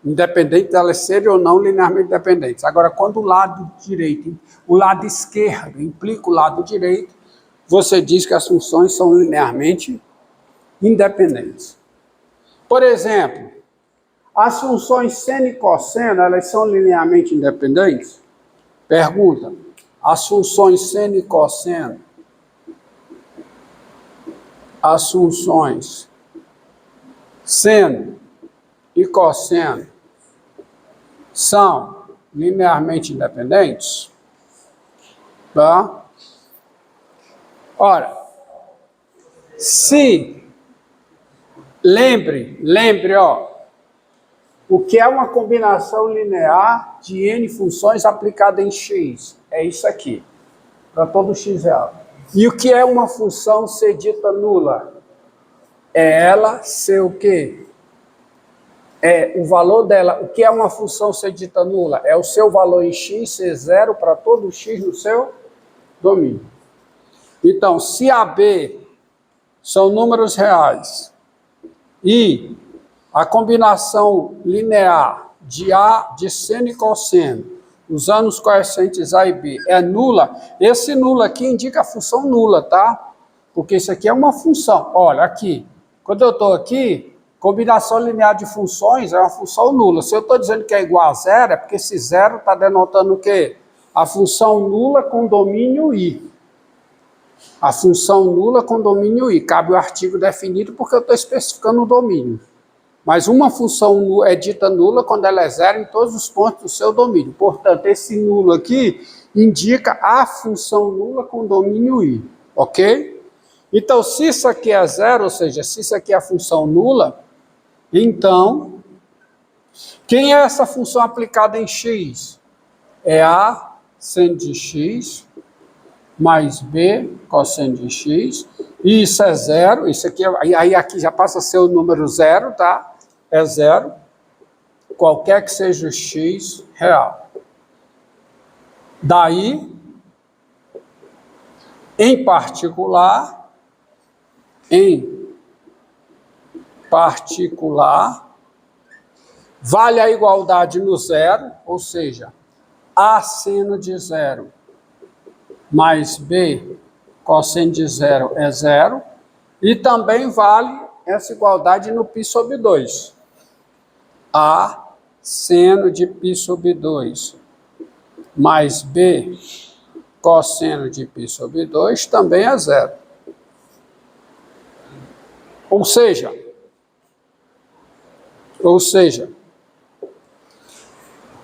independente delas serem ou não linearmente dependentes. Agora, quando o lado direito, o lado esquerdo implica o lado direito, você diz que as funções são linearmente independentes. Por exemplo, as funções seno e cosseno, elas são linearmente independentes? Pergunta, as funções seno e cosseno, as funções seno e cosseno são linearmente independentes? Tá? Ora, se lembre, ó, o que é uma combinação linear de n funções aplicada em x? É isso aqui, para todo x real. E o que é uma função ser dita nula? É ela ser o quê? É o valor dela. O que é uma função ser dita nula? É o seu valor em x ser zero para todo x no seu domínio. Então, se AB são números reais e a combinação linear de A, de seno e cosseno, usando os coeficientes A e B, é nula, esse nulo aqui indica a função nula, tá? Porque isso aqui é uma função. Olha, aqui, quando eu estou aqui, combinação linear de funções é uma função nula. Se eu estou dizendo que é igual a zero, é porque esse zero está denotando o quê? A função nula com domínio I. A função nula com domínio I. Cabe o artigo definido porque eu estou especificando o domínio. Mas uma função é dita nula quando ela é zero em todos os pontos do seu domínio. Portanto, esse nulo aqui indica a função nula com domínio I. Ok? Então, se isso aqui é zero, ou seja, se isso aqui é a função nula, então, quem é essa função aplicada em x? É A seno de x mais B cosseno de x. E isso é zero. Isso aqui aí aqui já passa a ser o número zero, tá? É zero. Qualquer que seja o x real. Daí, em particular, vale a igualdade no zero, ou seja, A seno de zero mais B cosseno de zero é zero, e também vale essa igualdade no π sobre 2. A seno de π sobre 2 mais B cosseno de π sobre 2 também é zero. Ou seja,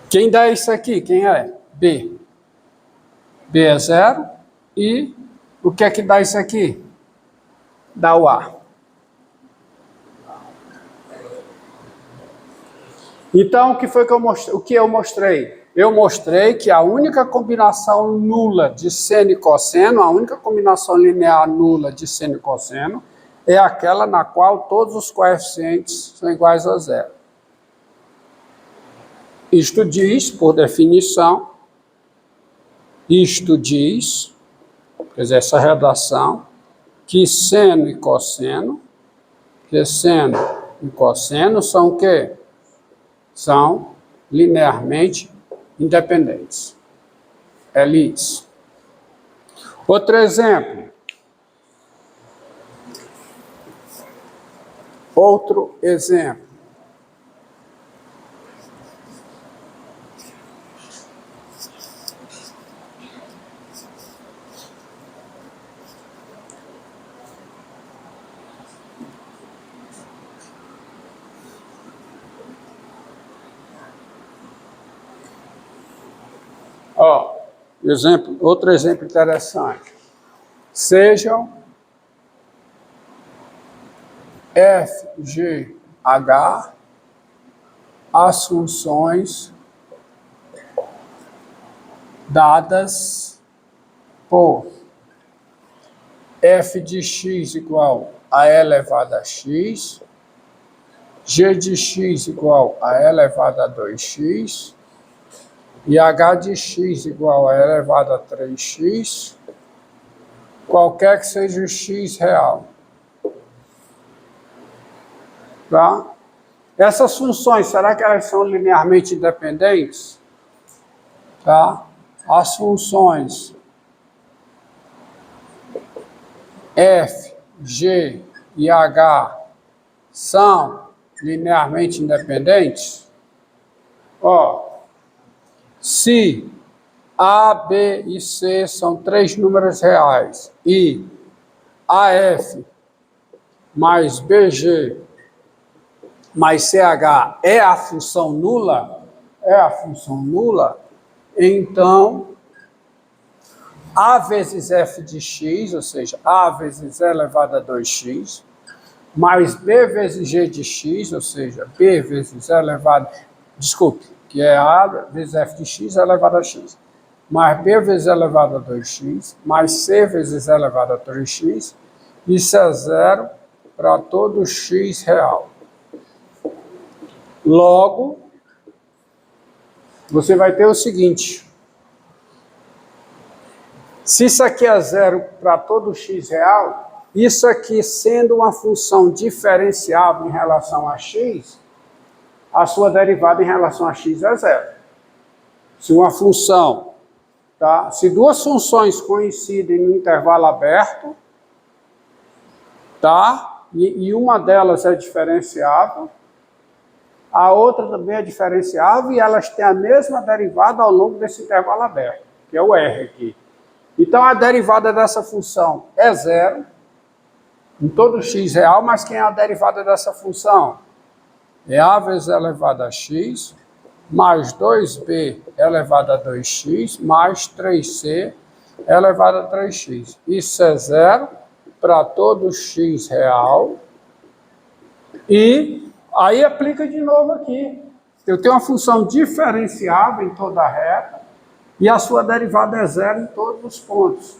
quem dá isso aqui? Quem é? B. B é zero. E o que é que dá isso aqui? Dá o A. Então, o que foi que eu mostrei? O que eu mostrei? Eu mostrei que a única combinação nula de seno e cosseno, a única combinação linear nula de seno e cosseno, é aquela na qual todos os coeficientes são iguais a zero. Isto diz, por definição, quer dizer, essa redação, que seno e cosseno são o quê? São linearmente independentes. É isso. Outro exemplo. Outro exemplo interessante. Sejam f, g, h as funções dadas por f de x igual a e elevado a x, g de x igual a e elevado a 2x, e h de x igual a e elevado a 3x, qualquer que seja o x real. Tá? Essas funções, será que elas são linearmente independentes? Tá? As funções f, g e h são linearmente independentes? Ó, se A, B e C são 3 números reais e AF mais BG mais CH é a função nula, então A vezes F de x, ou seja, A vezes E elevado a 2x, mais B vezes G de x, ou seja, B vezes E elevado, desculpe, que é A vezes F de x elevado a x, mais B vezes E elevado a 2x, mais C vezes E elevado a 3x, isso é zero para todo x real. Logo, você vai ter o seguinte: se isso aqui é zero para todo x real, isso aqui sendo uma função diferenciável em relação a x, a sua derivada em relação a x é zero. Se uma função, tá? Se duas funções coincidem no intervalo aberto, tá? E uma delas é diferenciável, a outra também é diferenciável e elas têm a mesma derivada ao longo desse intervalo aberto, que é o R aqui. Então, a derivada dessa função é zero, em todo x real, mas quem é a derivada dessa função? É a vezes elevado a x, mais 2b elevado a 2x, mais 3c elevado a 3x. Isso é zero para todo x real. E aí aplica de novo aqui. Eu tenho uma função diferenciável em toda a reta e a sua derivada é zero em todos os pontos.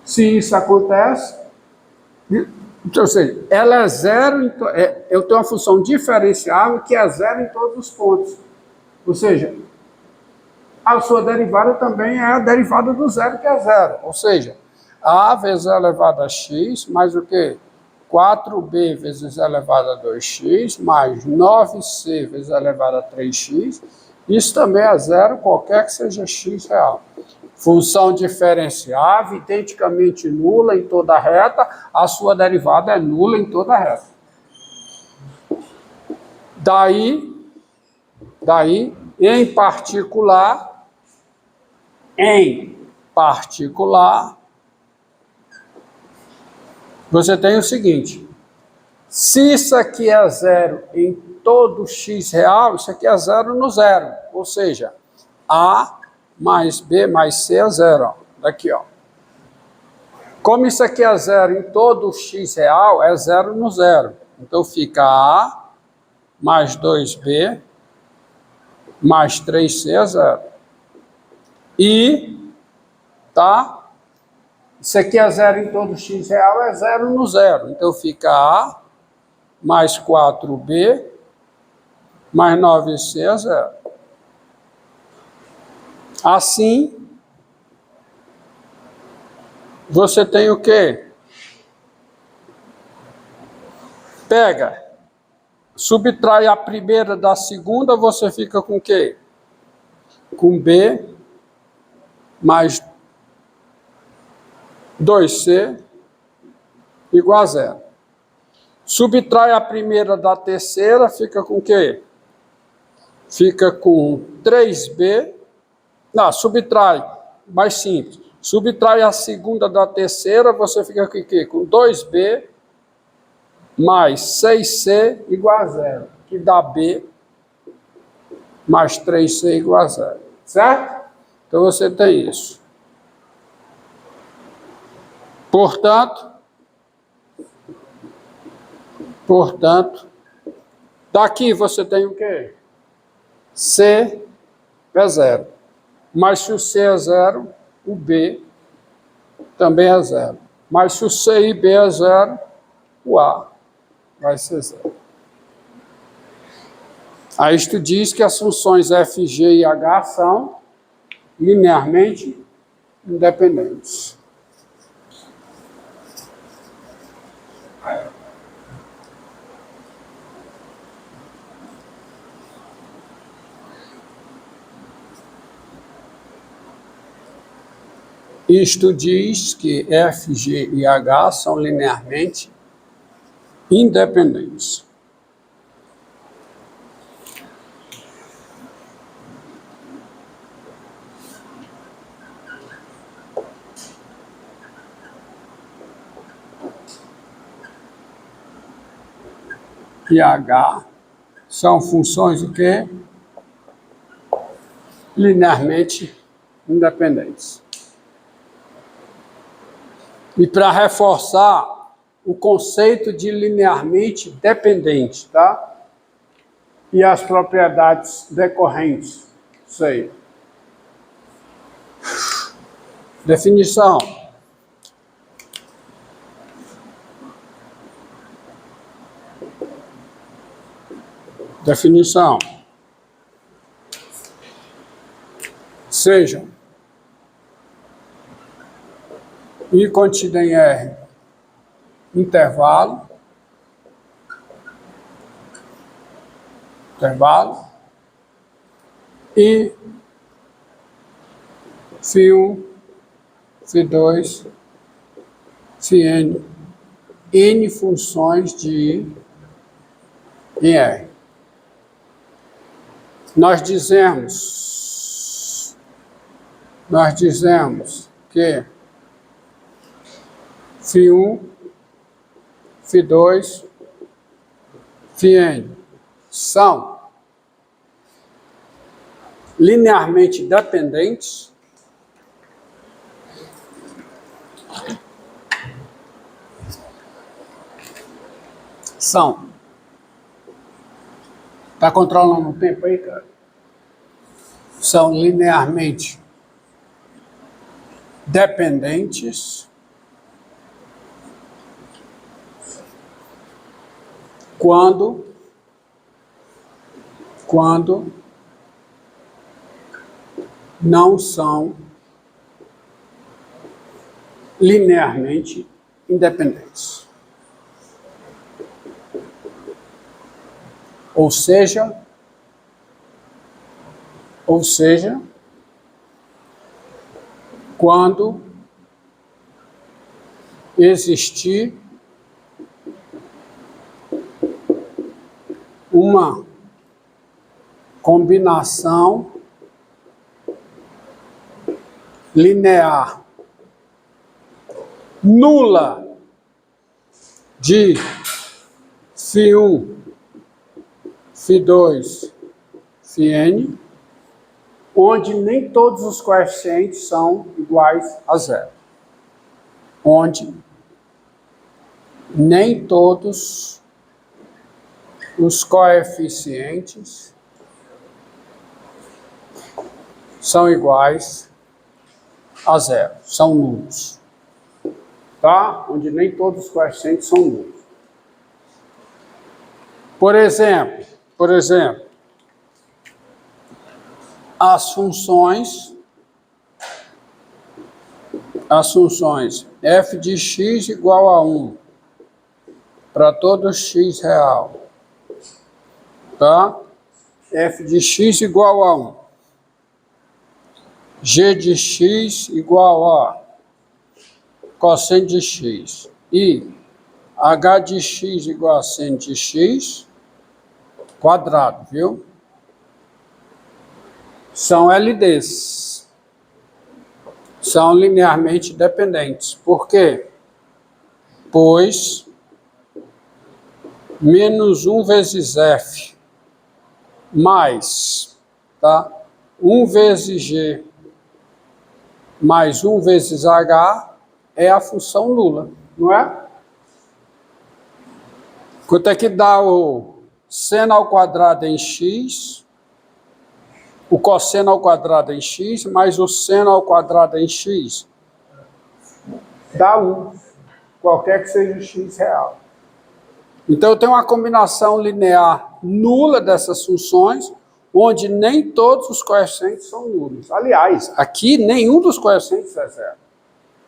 Se isso acontece, ou seja, ela é zero, eu tenho uma função diferenciável que é zero em todos os pontos. Ou seja, a sua derivada também é a derivada do zero, que é zero. Ou seja, a vezes e elevado a x, mais o quê? 4b vezes e elevado a 2x, mais 9c vezes e elevado a 3x. Isso também é zero, qualquer que seja x real. Função diferenciável, identicamente nula em toda a reta, a sua derivada é nula em toda a reta. Daí, em particular, você tem o seguinte: se isso aqui é zero em todo x real, isso aqui é zero no zero. Ou seja, A mais B mais C é zero. Ó. Daqui, ó. Como isso aqui é zero em todo x real, é zero no zero. Então fica A mais 2B mais 3C é zero. E, tá? Isso aqui é zero em todo x real, é zero no zero. Então fica A mais 4B mais 9C é zero. Assim, você tem o quê? Pega, subtrai a primeira da segunda, você fica com o quê? Com B mais 2C igual a zero. Subtrai a primeira da terceira, fica com o quê? Fica com 3B. Não, subtrai, mais simples. Subtrai a segunda da terceira, você fica com o quê? Com 2B mais 6C igual a zero, que dá B mais 3C igual a zero. Certo? Então você tem isso. Portanto, daqui você tem o quê? C é zero. Mas se o C é zero, o B também é zero. Mas se o C e B é zero, o A vai ser zero. Aí isto diz que as funções f, g e h são linearmente independentes. Isto diz que F, G e H são linearmente independentes. E H são funções o quê? Linearmente independentes. E para reforçar o conceito de linearmente dependente, tá? E as propriedades decorrentes. Isso aí. Definição. Definição. Sejam I contida em R, intervalo, e φ1, φ2, φn, n funções de I em R. Nós dizemos que φ1, φ2, φn são linearmente dependentes Tá controlando o tempo aí, cara? São linearmente dependentes quando não são linearmente independentes. Ou seja, quando existir uma combinação linear nula de φ1, φ2, φn, onde nem todos os coeficientes são iguais a zero. Onde nem todos os coeficientes são iguais a zero, são nulos. Tá? Onde nem todos os coeficientes são nulos. Por exemplo, as funções f de x igual a 1 para todo x real, tá? F de x igual a 1, g de x igual a cosseno de x e h de x igual a seno de x quadrado, viu? São LDs. São linearmente dependentes. Por quê? Pois menos 1 vezes f mais, tá? 1 vezes g mais 1 vezes h é a função nula, não é? Quanto é que dá o seno ao quadrado em x, o cosseno ao quadrado em x, mais o seno ao quadrado em x? Dá 1, qualquer que seja o x real. Então, eu tenho uma combinação linear nula dessas funções, onde nem todos os coeficientes são nulos. Aliás, aqui nenhum dos coeficientes é zero.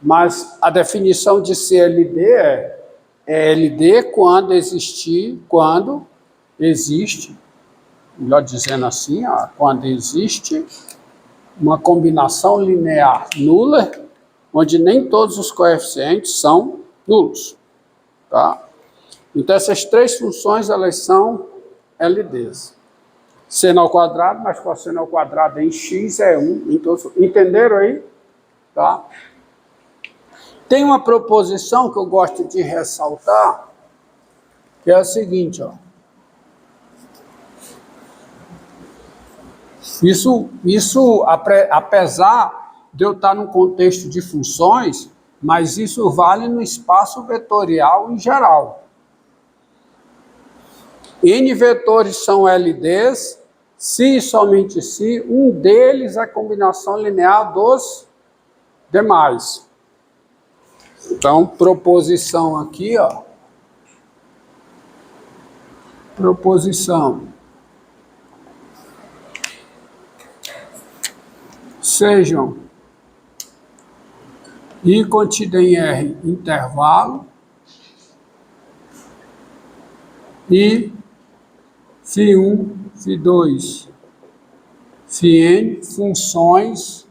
Mas a definição de CLD é LD quando existe, melhor dizendo assim, quando existe uma combinação linear nula onde nem todos os coeficientes são nulos. Tá? Então, essas três funções, elas são LDs. Seno ao quadrado mais cosseno ao quadrado em x é 1. Então, entenderam aí? Tá? Tem uma proposição que eu gosto de ressaltar, que é a seguinte, ó. Isso, apesar de eu estar num contexto de funções, mas isso vale no espaço vetorial em geral. N vetores são LDs, se e somente se um deles é combinação linear dos demais. Então, proposição aqui, ó. Proposição. Sejam I contida em R intervalo e φ1, φ2, φn funções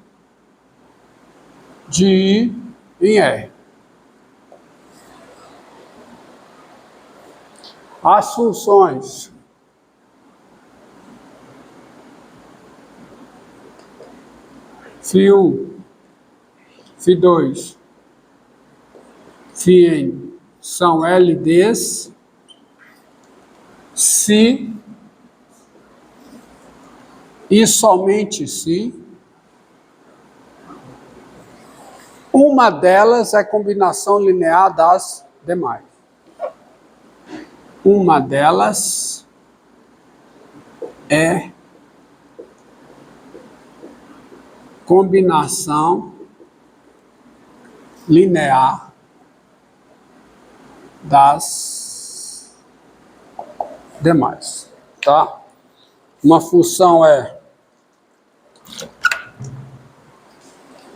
de I em R. As funções φ1, φ2, φn são LDs se e somente se uma delas é combinação linear das demais. Uma delas é combinação linear das demais, tá? Uma função é,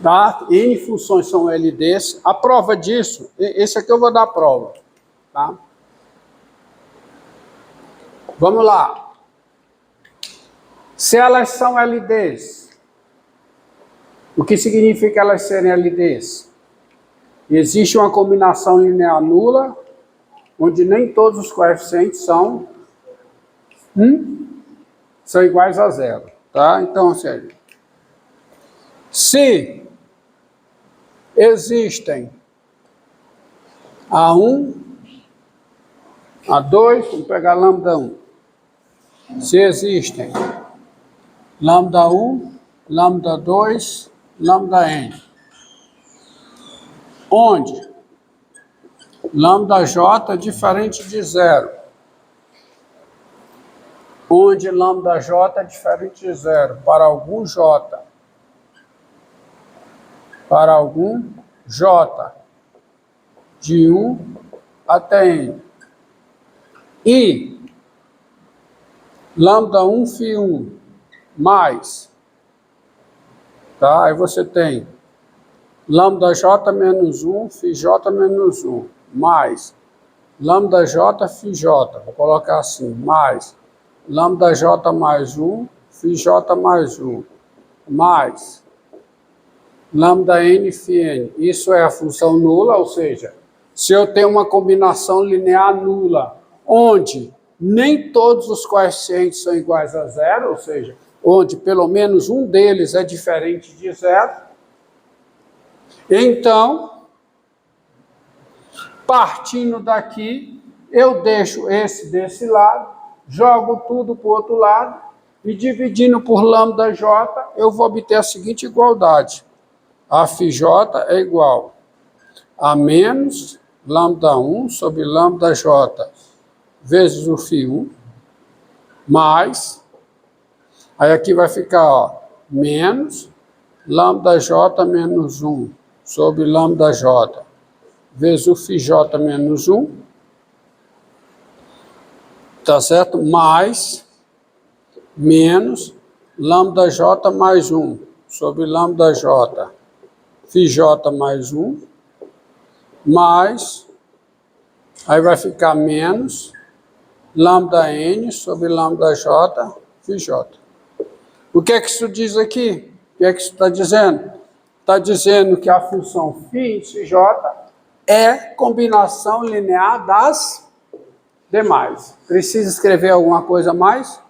tá? N funções são LDs. A prova disso, esse aqui eu vou dar a prova, tá? Vamos lá. Se elas são LDs, o que significa elas serem LDs? Existe uma combinação linear nula, onde nem todos os coeficientes são iguais a zero. Tá? Então, sério. Se existem A1, A2, vamos pegar lambda 1. Se existem lambda 1, lambda 2, lambda n, onde lambda j é diferente de zero, onde lambda j é diferente de zero para algum j, de 1 até n, e lambda 1 φ1 mais, tá? Aí você tem lambda j menos 1, φj menos 1, mais lambda j φj, vou colocar assim, mais lambda j mais 1, φj mais 1, mais lambda n φn. Isso é a função nula, ou seja, se eu tenho uma combinação linear nula, onde nem todos os coeficientes são iguais a zero, ou seja, onde pelo menos um deles é diferente de zero, então, partindo daqui, eu deixo esse desse lado, jogo tudo para o outro lado, e dividindo por lambda j, eu vou obter a seguinte igualdade. A φj é igual a menos lambda 1 sobre lambda j vezes o φ1, mais, aí aqui vai ficar, ó, menos lambda j menos 1 sobre lambda j vezes o φj menos 1, tá certo? Mais, menos lambda j mais 1 sobre lambda j φj mais 1, mais, aí vai ficar menos lambda n sobre lambda j φj. O que é que isso diz aqui? O que é que isso está dizendo? está dizendo que a função φ j é combinação linear das demais. Precisa escrever alguma coisa a mais?